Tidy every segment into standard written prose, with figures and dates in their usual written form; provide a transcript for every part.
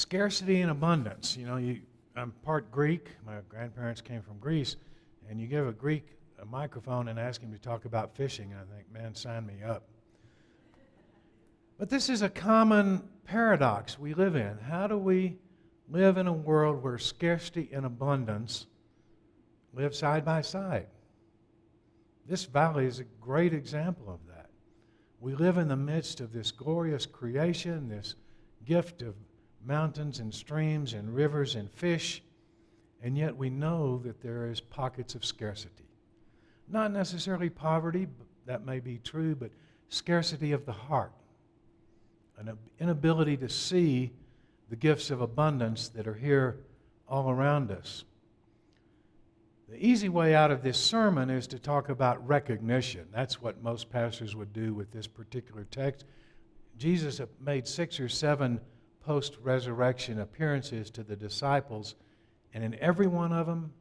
Scarcity and abundance. I'm part Greek. My grandparents came from Greece, and you give a Greek a microphone and ask him to talk about fishing, and I think, man, sign me up. But this is a common paradox we live in. How do we live in a world where scarcity and abundance live side by side? This valley is a great example of that. We live in the midst of this glorious creation, this gift of mountains and streams and rivers and fish, and yet we know that there is pockets of scarcity. Not necessarily poverty, that may be true, but scarcity of the heart, an inability to see the gifts of abundance that are here all around us. The easy way out of this sermon is to talk about recognition. That's what most pastors would do with this particular text. Jesus made 6 or 7 post-resurrection appearances to the disciples, and in every one of them,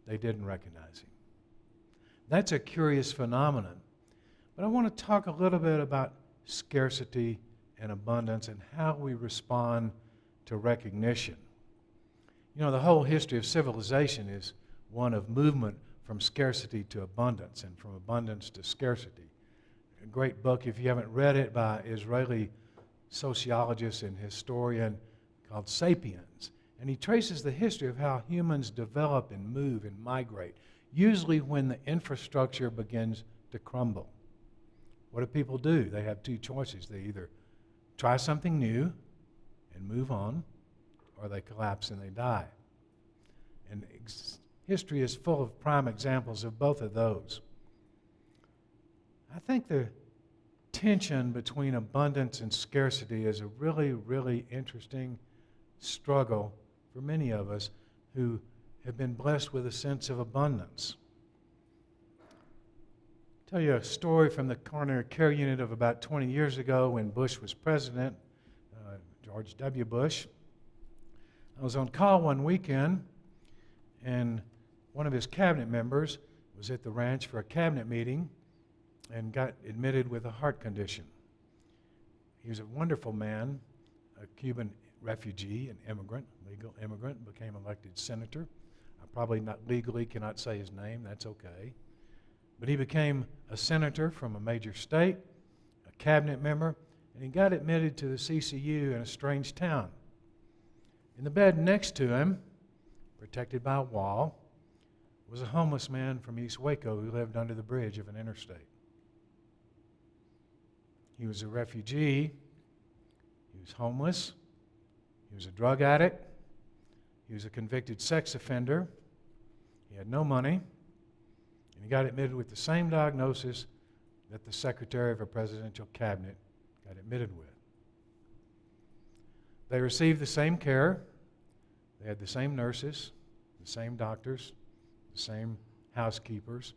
they didn't recognize him. That's a curious phenomenon. But I want to talk a little bit about scarcity and abundance and how we respond to recognition. The whole history of civilization is one of movement from scarcity to abundance and from abundance to scarcity. A great book, if you haven't read it, by Israeli sociologist and historian called Sapiens. And he traces the history of how humans develop and move and migrate, usually when the infrastructure begins to crumble. What do people do? They have 2 choices. They either try something new and move on, or they collapse and they die. And history is full of prime examples of both of those. I think the tension between abundance and scarcity is a really, really interesting struggle for many of us who have been blessed with a sense of abundance. I'll tell you a story from the coronary care unit of about 20 years ago when Bush was president, George W. Bush. I was on call one weekend, and one of his cabinet members was at the ranch for a cabinet meeting and got admitted with a heart condition. He was a wonderful man, a Cuban refugee, an immigrant, legal immigrant, became elected senator. I probably not legally cannot say his name, that's okay. But he became a senator from a major state, a cabinet member, and he got admitted to the CCU in a strange town. In the bed next to him, protected by a wall, was a homeless man from East Waco who lived under the bridge of an interstate. He was a refugee, he was homeless, he was a drug addict, he was a convicted sex offender, he had no money, and he got admitted with the same diagnosis that the secretary of a presidential cabinet got admitted with. They received the same care, they had the same nurses, the same doctors, the same housekeepers.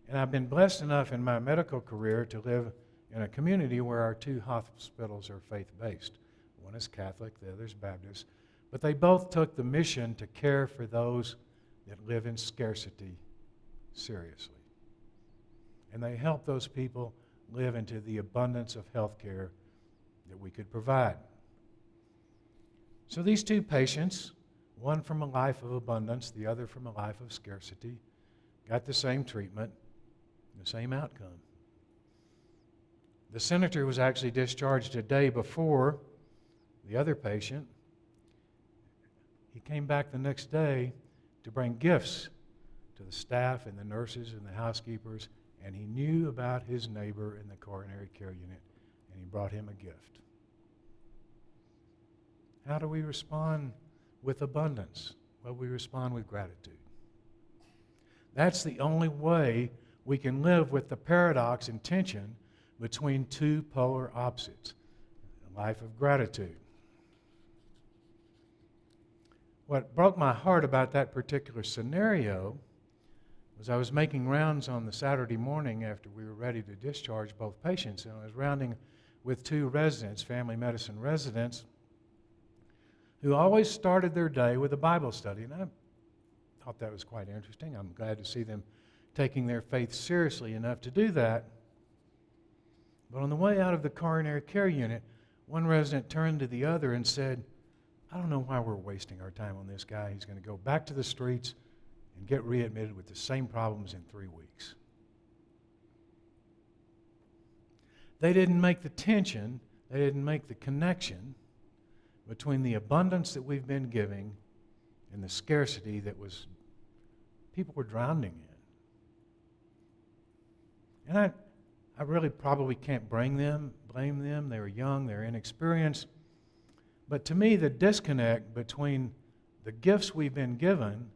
And I've been blessed enough in my medical career to live in a community where our 2 hospitals are faith-based. One is Catholic, the other is Baptist. But they both took the mission to care for those that live in scarcity seriously. And they help those people live into the abundance of health care that we could provide. So these 2 patients, one from a life of abundance, the other from a life of scarcity, got the same treatment, the same outcome. The senator was actually discharged a day before the other patient. He came back the next day to bring gifts to the staff and the nurses and the housekeepers, and he knew about his neighbor in the coronary care unit, and he brought him a gift. How do we respond with abundance? Well, we respond with gratitude. That's the only way we can live with the paradox and tension between 2 polar opposites, a life of gratitude. What broke my heart about that particular scenario was I was making rounds on the Saturday morning after we were ready to discharge both patients, and I was rounding with 2 residents, family medicine residents, who always started their day with a Bible study. And I thought that was quite interesting. I'm glad to see them taking their faith seriously enough to do that. But on the way out of the coronary care unit, one resident turned to the other and said, I don't know why we're wasting our time on this guy. He's going to go back to the streets and get readmitted with the same problems in 3 weeks. They didn't make the tension, they didn't make the connection between the abundance that we've been giving and the scarcity that people were drowning in. And I really probably can't blame them. They were young, they were inexperienced. But to me, the disconnect between the gifts we've been given,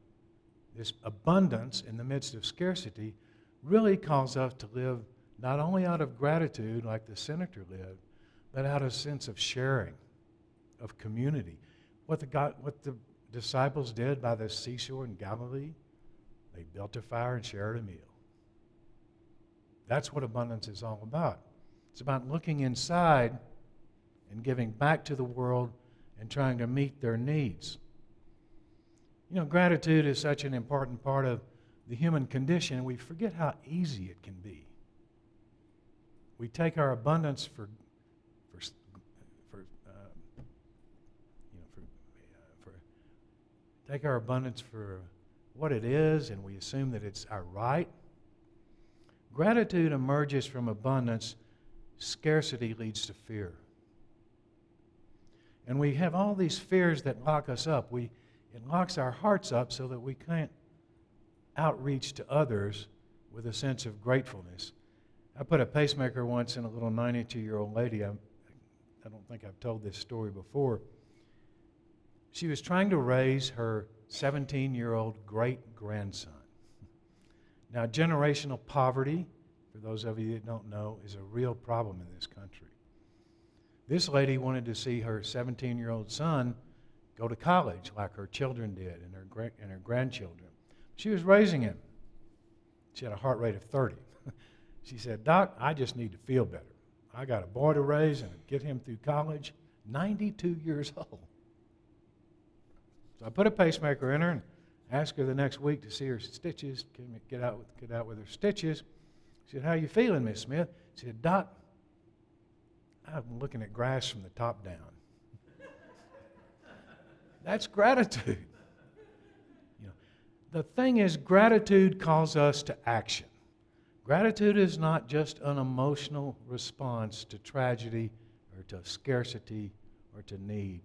this abundance in the midst of scarcity, really calls us to live not only out of gratitude like the senator lived, but out of a sense of sharing, of community. What the disciples did by the seashore in Galilee, they built a fire and shared a meal. That's what abundance is all about. It's about looking inside and giving back to the world and trying to meet their needs. You know, gratitude is such an important part of the human condition, and we forget how easy it can be. We take our abundance take our abundance for what it is, and we assume that it's our right. Gratitude emerges from abundance. Scarcity leads to fear. And we have all these fears that lock us up. It locks our hearts up so that we can't outreach to others with a sense of gratefulness. I put a pacemaker once in a little 92-year-old lady. I don't think I've told this story before. She was trying to raise her 17-year-old great-grandson. Now, generational poverty, for those of you that don't know, is a real problem in this country. This lady wanted to see her 17-year-old son go to college like her children did and her grandchildren. She was raising him. She had a heart rate of 30. She said, "Doc, I just need to feel better. I got a boy to raise and get him through college." 92 years old. So I put a pacemaker in her and asked her the next week to see her stitches, get out with her stitches. She said, "How you feeling, Miss Smith?" She said, "Doc, I'm looking at grass from the top down." That's gratitude. You know, the thing is, gratitude calls us to action. Gratitude is not just an emotional response to tragedy or to scarcity or to need.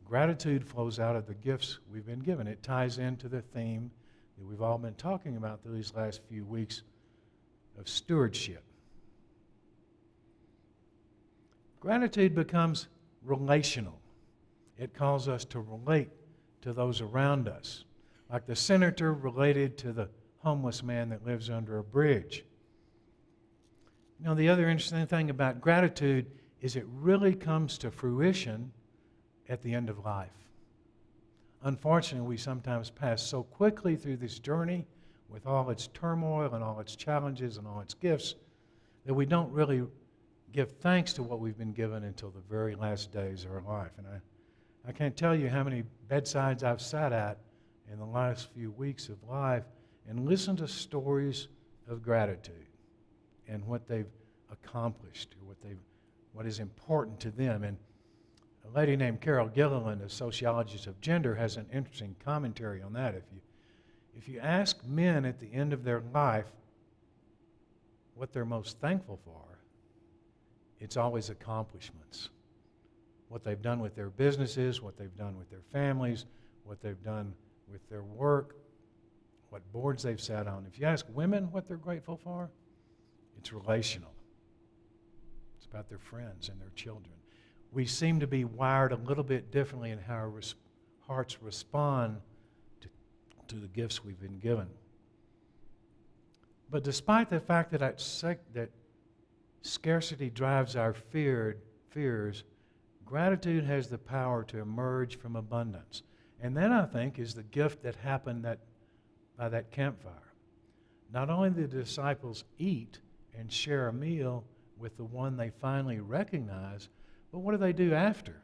Gratitude flows out of the gifts we've been given. It ties into the theme that we've all been talking about through these last few weeks of stewardship. Gratitude becomes relational. It calls us to relate to those around us, like the senator related to the homeless man that lives under a bridge. You know, the other interesting thing about gratitude is it really comes to fruition at the end of life. Unfortunately, we sometimes pass so quickly through this journey with all its turmoil and all its challenges and all its gifts that we don't really give thanks to what we've been given until the very last days of our life. And I can't tell you how many bedsides I've sat at in the last few weeks of life and listened to stories of gratitude and what they've accomplished or what is important to them. And a lady named Carol Gilliland, a sociologist of gender, has an interesting commentary on that. If you ask men at the end of their life what they're most thankful for, it's always accomplishments. What they've done with their businesses, what they've done with their families, what they've done with their work, what boards they've sat on. If you ask women what they're grateful for, it's relational. It's about their friends and their children. We seem to be wired a little bit differently in how our hearts respond to the gifts we've been given. But despite the fact that scarcity drives our fears, gratitude has the power to emerge from abundance. And that, I think, is the gift that happened by that campfire. Not only did the disciples eat and share a meal with the one they finally recognize, but what do they do after?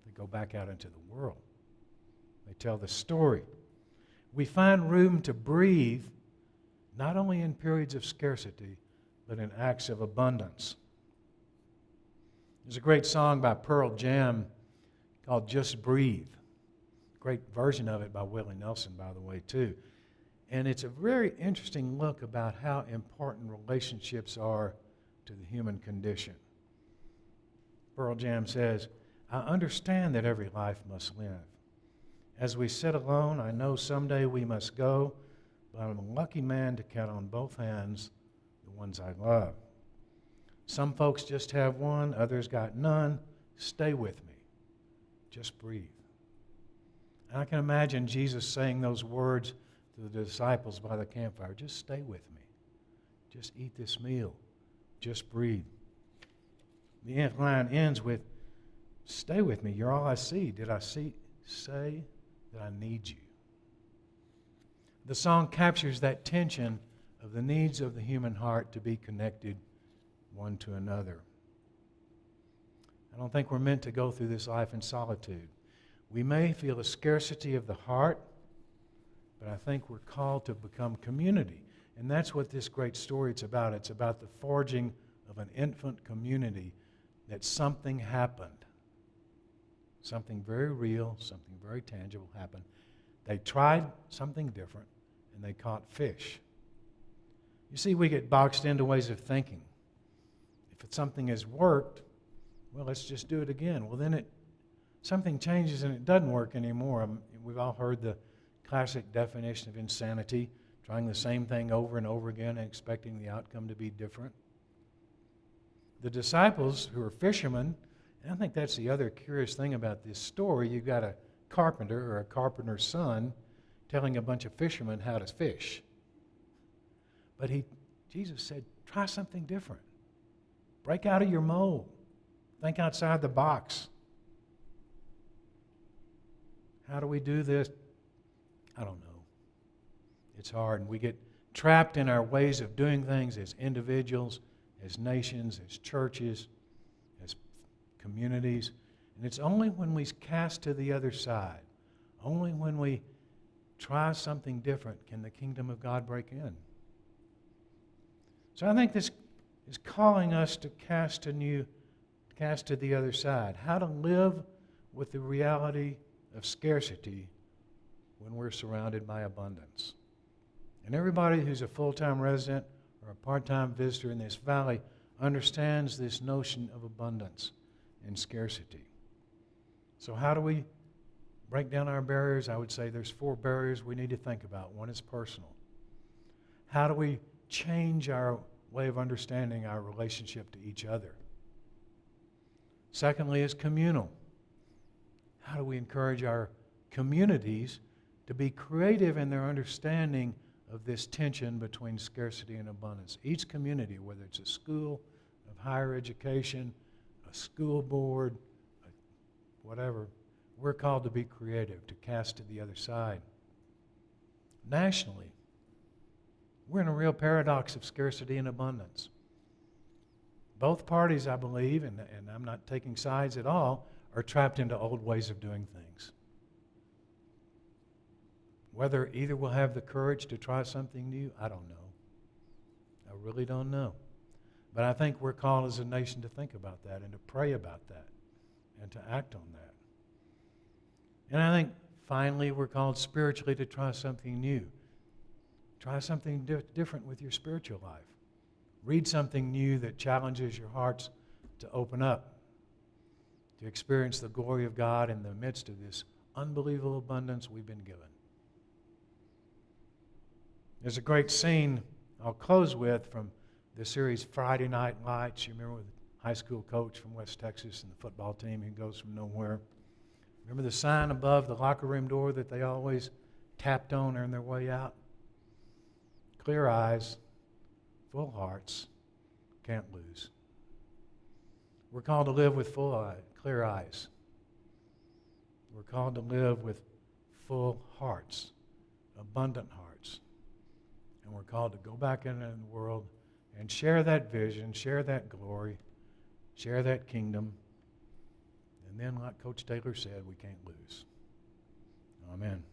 They go back out into the world. They tell the story. We find room to breathe, not only in periods of scarcity, but in acts of abundance. There's a great song by Pearl Jam called Just Breathe. Great version of it by Willie Nelson, by the way, too. And it's a very interesting look about how important relationships are to the human condition. Pearl Jam says, I understand that every life must live. As we sit alone, I know someday we must go, but I'm a lucky man to count on both hands the ones I love. Some folks just have one, others got none. Stay with me. Just breathe. And I can imagine Jesus saying those words to the disciples by the campfire. Just stay with me. Just eat this meal. Just breathe. The line ends with, stay with me. You're all I see. Did I say that I need you? The song captures that tension of the needs of the human heart to be connected one to another. I don't think we're meant to go through this life in solitude. We may feel a scarcity of the heart, but I think we're called to become community. And that's what this great story is about. It's about the forging of an infant community, that something happened. Something very real, something very tangible happened. They tried something different, and they caught fish. You see, we get boxed into ways of thinking. If something has worked, well, let's just do it again. Well, then something changes and it doesn't work anymore. We've all heard the classic definition of insanity, trying the same thing over and over again and expecting the outcome to be different. The disciples, who are fishermen, and I think that's the other curious thing about this story. You've got a carpenter or a carpenter's son telling a bunch of fishermen how to fish. But Jesus said, try something different. Break out of your mold. Think outside the box. How do we do this? I don't know. It's hard, and we get trapped in our ways of doing things as individuals, as nations, as churches, as communities. And it's only when we cast to the other side, only when we try something different, can the kingdom of God break in. So I think this is calling us to cast to the other side. How to live with the reality of scarcity when we're surrounded by abundance. And everybody who's a full-time resident or a part-time visitor in this valley understands this notion of abundance and scarcity. So how do we break down our barriers? I would say there's 4 barriers we need to think about. One is personal. How do we change our way of understanding our relationship to each other? Secondly is communal. How do we encourage our communities to be creative in their understanding of this tension between scarcity and abundance? Each community, whether it's a school of higher education, a school board, whatever, we're called to be creative, to cast to the other side. Nationally, we're in a real paradox of scarcity and abundance. Both parties, I believe, and I'm not taking sides at all, are trapped into old ways of doing things. Whether either will have the courage to try something new, I don't know. I really don't know. But I think we're called as a nation to think about that and to pray about that and to act on that. And I think, finally, we're called spiritually to try something new. Try something different with your spiritual life. Read something new that challenges your hearts to open up, to experience the glory of God in the midst of this unbelievable abundance we've been given. There's a great scene I'll close with from the series Friday Night Lights. You remember with the high school coach from West Texas and the football team who goes from nowhere. Remember the sign above the locker room door that they always tapped on on their way out? Clear eyes, full hearts, can't lose. We're called to live with clear eyes. We're called to live with full hearts, abundant hearts. And we're called to go back into the world and share that vision, share that glory, share that kingdom. And then, like Coach Taylor said, we can't lose. Amen.